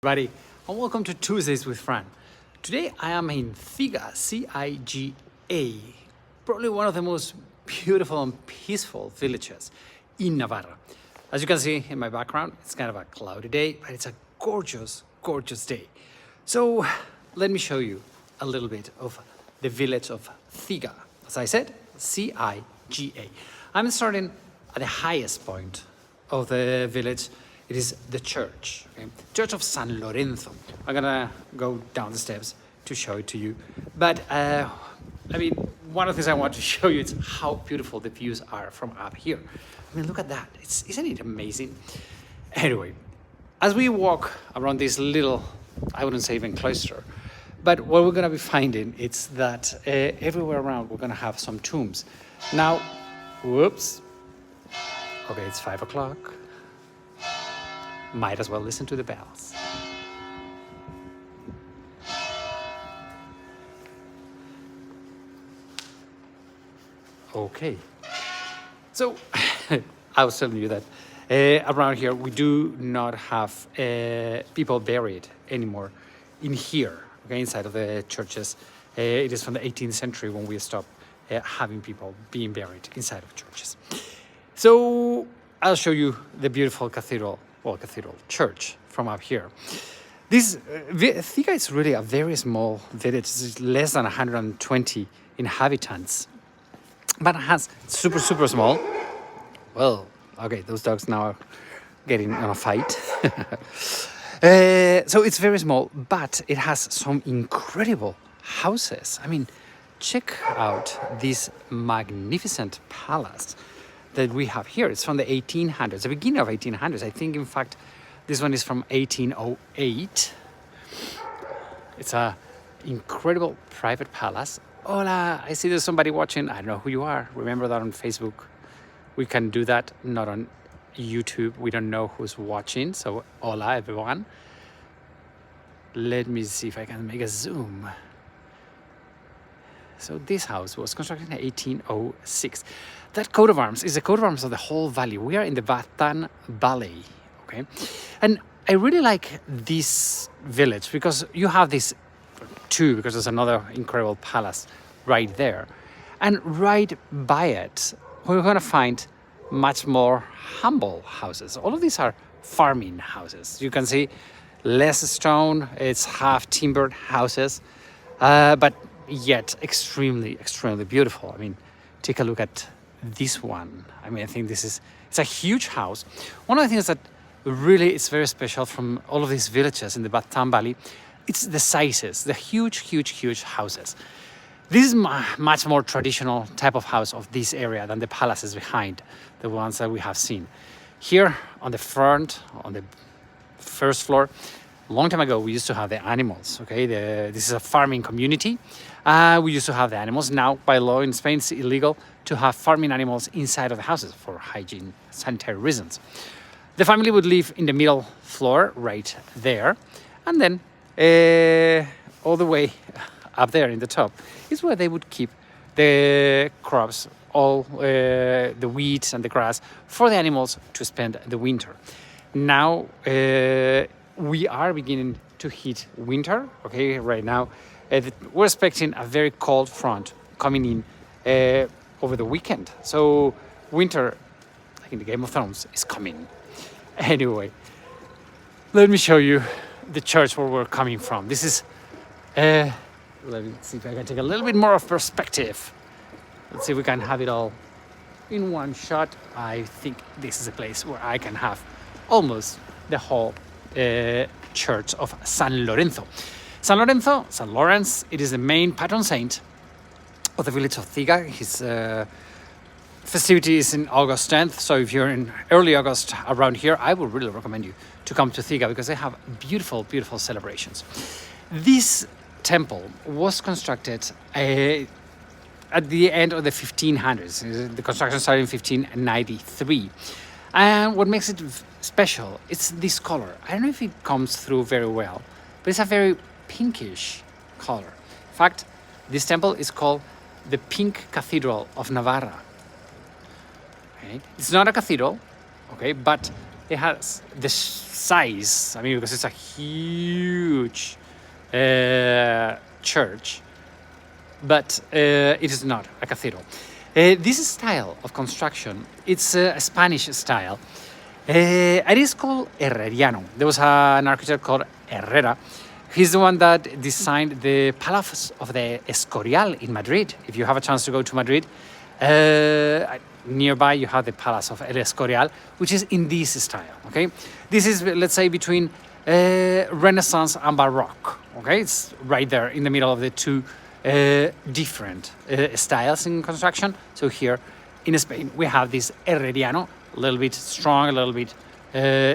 Everybody, and welcome to Tuesdays with Fran. Today I am in ZIGA, C-I-G-A, probably one of the most beautiful and peaceful villages in Navarra. As you can see in my background, it's kind of a cloudy day, but it's a gorgeous, gorgeous day. So let me show you a little bit of the village of ZIGA. As I said, C-I-G-A. I'm starting at the highest point of the village. It is the church, okay? Church of San Lorenzo. I'm gonna go down the steps to show it to you. But one of the things I want to show you is how beautiful the views are from up here. I mean, look at that. Isn't it amazing? Anyway, as we walk around this little, I wouldn't say even cloister, but what we're gonna be finding is that everywhere around we're gonna have some tombs. Now, whoops. Okay, it's 5 o'clock. Might as well listen to the bells. Okay. So, I was telling you that around here we do not have people buried anymore in here, okay, inside of the churches. It is from the 18th century when we stopped having people being buried inside of churches. So, I'll show you the beautiful cathedral church from up here. This ZIGA is really a very small village. It's less than 120 inhabitants, but it has super small. Well, okay, those dogs now are getting in a fight. So it's very small, but it has some incredible houses. I mean, check out this magnificent palace that we have here. It's from the 1800s, the beginning of 1800s. I think, in fact, this one is from 1808. It's a incredible private palace. Hola, I see there's somebody watching. I don't know who you are. Remember that on Facebook. We can do that, not on YouTube. We don't know who's watching. So, hola, everyone. Let me see if I can make a zoom. So this house was constructed in 1806. That coat of arms is the coat of arms of the whole valley. We are in the Baztan Valley, okay? And I really like this village because you have this too, because there's another incredible palace right there. And right by it, we're gonna find much more humble houses. All of these are farming houses. You can see less stone, it's half timbered houses, but yet extremely beautiful. I mean, take a look at this one. I mean, I think it's a huge house. One of the things that really is very special from all of these villages in the Baztan Valley, it's the sizes, the huge houses. This is much more traditional type of house of this area than the palaces behind, the ones that we have seen. Here on the front, on the first floor, a long time ago, we used to have the animals, okay? This is a farming community. We used to have the animals. Now, by law in Spain, it's illegal to have farming animals inside of the houses for hygiene, sanitary reasons. The family would live in the middle floor, right there. And then all the way up there in the top is where they would keep the crops, all the weeds and the grass for the animals to spend the winter. Now, we are beginning to hit winter, okay, right now. We're expecting a very cold front coming in over the weekend. So winter, like in the Game of Thrones, is coming. Anyway, let me show you the church where we're coming from. This is, let me see if I can take a little bit more of perspective. Let's see if we can have it all in one shot. I think this is a place where I can have almost the whole church of San Lorenzo. San Lawrence, it is the main patron saint of the village of ZIGA. His festivity is in August 10th, so if you're in early August around here, I would really recommend you to come to ZIGA because they have beautiful celebrations. This temple was constructed at the end of the 1500s. The construction started in 1593. And what makes it special, it's this color. I don't know if it comes through very well, but it's a very pinkish color. In fact, this temple is called the Pink Cathedral of Navarra. Okay? It's not a cathedral, okay, but it has the size, I mean, because it's a huge church, but it is not a cathedral. This style of construction, it's a Spanish style. It is called Herreriano. There was an architect called Herrera. He's the one that designed the Palace of the Escorial in Madrid. If you have a chance to go to Madrid, nearby you have the Palace of El Escorial, which is in this style. Okay, this is, let's say, between Renaissance and Baroque. Okay, it's right there in the middle of the two different styles in construction. So here in Spain we have this Herreriano, a little bit strong, a little bit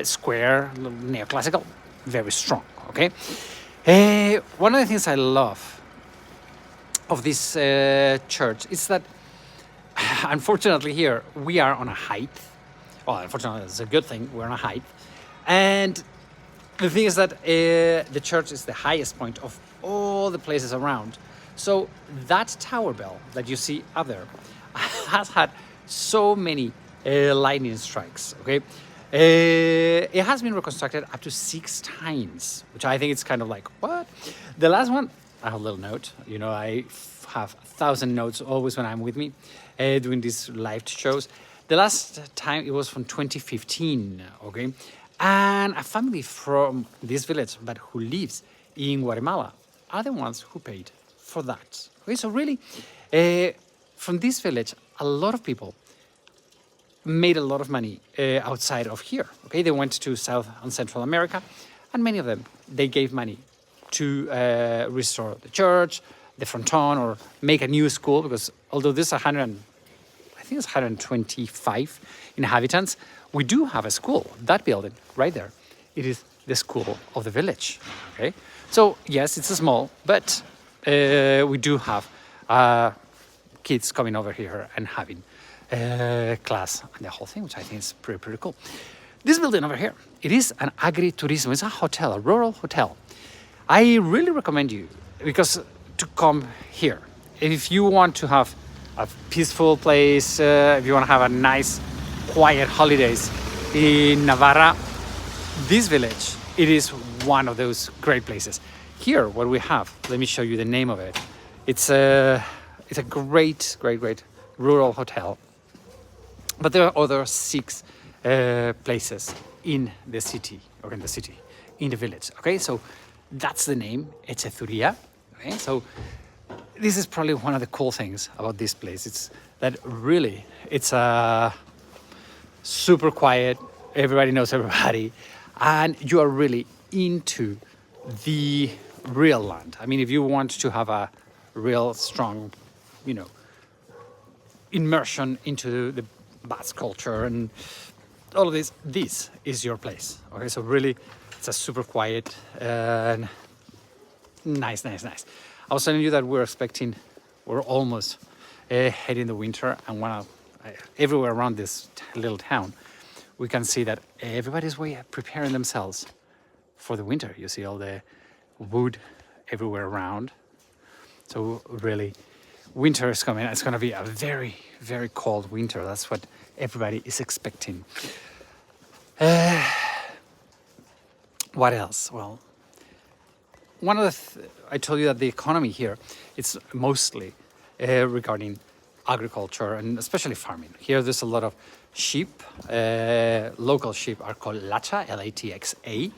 square, a little neoclassical, very strong. Okay, one of the things I love of this church is that unfortunately here we are on a height. Well, unfortunately it's a good thing, we're on a height, and the thing is that the church is the highest point of all the places around. So that tower bell that you see up there has had so many lightning strikes. Okay, it has been reconstructed up to 6 times, which I think it's kind of like, what? The last one, I have a little note. You know, I have 1,000 notes always when I'm with me doing these live shows. The last time it was from 2015. Okay, and a family from this village, but who lives in Guatemala, are the ones who paid for that. Okay, so really, from this village, a lot of people made a lot of money outside of here. Okay, they went to South and Central America, and many of them, they gave money to restore the church, the fronton, or make a new school, because although this 100, I think it's 125 inhabitants, we do have a school. That building right there, it is the school of the village. Okay, so yes, it's small, but we do have kids coming over here and having class and the whole thing, which I think is pretty cool. This building over here, it is an agriturismo. It's a hotel, a rural hotel. I really recommend you because to come here. If you want to have a peaceful place, if you want to have a nice, quiet holidays in Navarra, this village, it is one of those great places. Here, what we have, let me show you the name of it. It's a great rural hotel. But there are other 6 places in the city, or in the village. Okay, so that's the name, Echezuria. Okay, so this is probably one of the cool things about this place. It's that really, it's super quiet. Everybody knows everybody, and you are really into the real land. I mean, if you want to have a real strong, you know, immersion into the Basque culture and all of this, this is your place. Okay, so really, it's a super quiet and nice. I was telling you that we're almost heading the winter, and everywhere around this little town, we can see that everybody's preparing themselves for the winter. You see all the wood everywhere around. So really, winter is coming. It's going to be a very, very cold winter. That's what everybody is expecting. What else? Well, one of I told you that the economy here, it's mostly regarding agriculture and especially farming. Here there's a lot of sheep. Local sheep are called Latxa, L-A-T-X-A.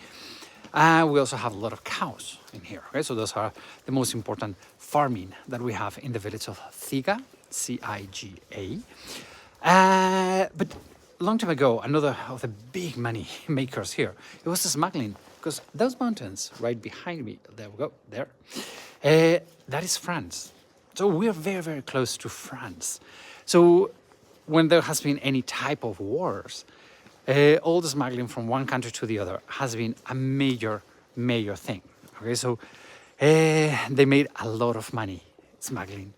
We also have a lot of cows in here. Okay? So those are the most important farming that we have in the village of ZIGA, C-I-G-A. But a long time ago, another of the big money makers here, it was the smuggling, because those mountains right behind me, there we go, there, that is France. So we are very, very close to France. So when there has been any type of wars, all the smuggling from one country to the other has been a major thing. Okay, so they made a lot of money smuggling,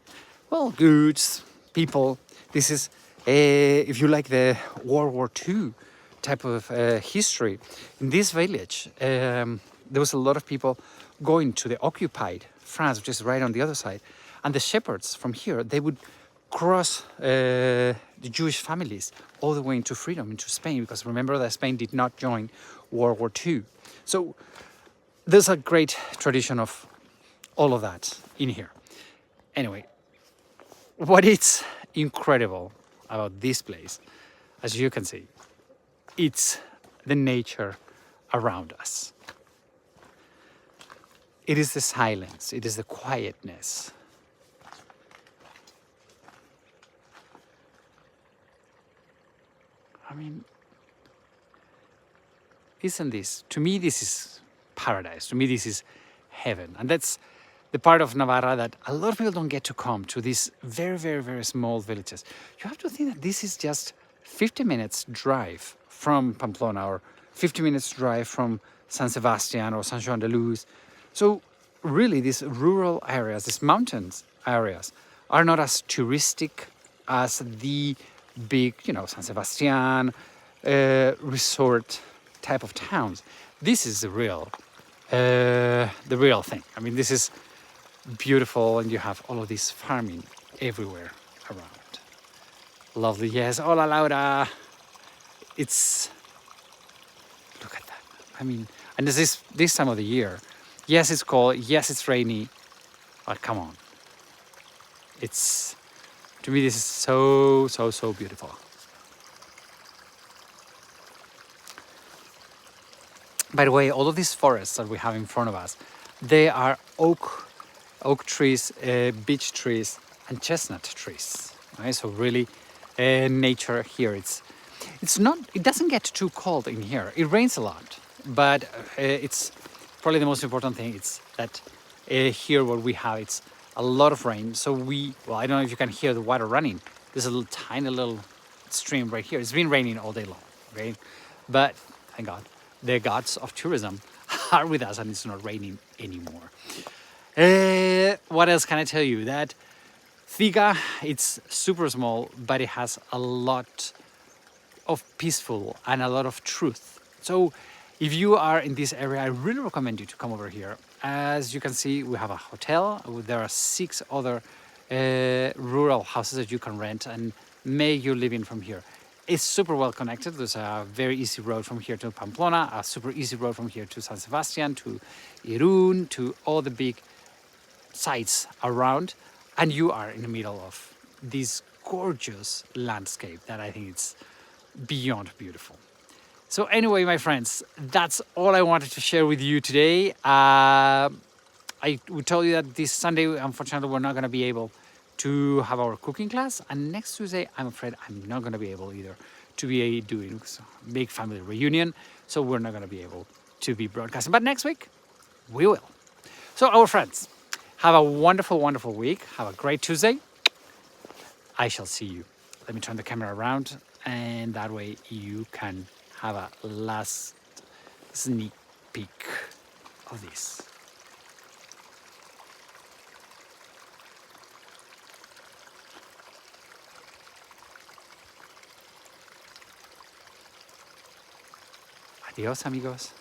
well, goods, people. This is, if you like the World War II type of history, in this village, there was a lot of people going to the occupied France, which is right on the other side. And the shepherds from here, they would cross the Jewish families all the way into freedom, into Spain, because remember that Spain did not join World War II. So there's a great tradition of all of that in here. Anyway, what is incredible about this place, as you can see, it's the nature around us. It is the silence, it is the quietness. I mean, isn't this, to me, this is paradise. To me, this is heaven. And that's the part of Navarra that a lot of people don't get to come to, these very, very, very small villages. You have to think that this is just 50 minutes drive from Pamplona, or 50 minutes drive from San Sebastian or San Juan de Luz. So really, these rural areas, these mountains areas, are not as touristic as the big, San Sebastian resort type of towns. This is the real thing. I mean, this is beautiful, and you have all of this farming everywhere around. Lovely, yes. Hola, Laura. It's, look at that. I mean, and this time of the year. Yes, it's cold. Yes, it's rainy. But come on. It's, to me, this is so, so, so beautiful. By the way, all of these forests that we have in front of us, they are oak trees, beech trees, and chestnut trees. Right? So really, nature here. It's not. It doesn't get too cold in here. It rains a lot, but it's probably the most important thing. It's that here what we have, it's a lot of rain. So I don't know if you can hear the water running. There's a tiny little stream right here. It's been raining all day long. Okay, but thank God, the gods of tourism are with us, and it's not raining anymore. What else can I tell you? That ZIGA, it's super small, but it has a lot of peaceful and a lot of truth. So if you are in this area, I really recommend you to come over here. As you can see, we have a hotel. There are 6 other rural houses that you can rent and make your living from here. It's super well connected. There's a very easy road from here to Pamplona, a super easy road from here to San Sebastian, to Irún, to all the big sites around, and you are in the middle of this gorgeous landscape that I think it's beyond beautiful. So anyway, my friends, that's all I wanted to share with you today. I would tell you that this Sunday, unfortunately, we're not going to be able to have our cooking class, and next Tuesday, I'm afraid I'm not going to be able either to be doing a big family reunion, so we're not going to be able to be broadcasting. But next week, we will. So our friends, have a wonderful, wonderful week. Have a great Tuesday. I shall see you. Let me turn the camera around, and that way you can have a last sneak peek of this. Adiós, amigos.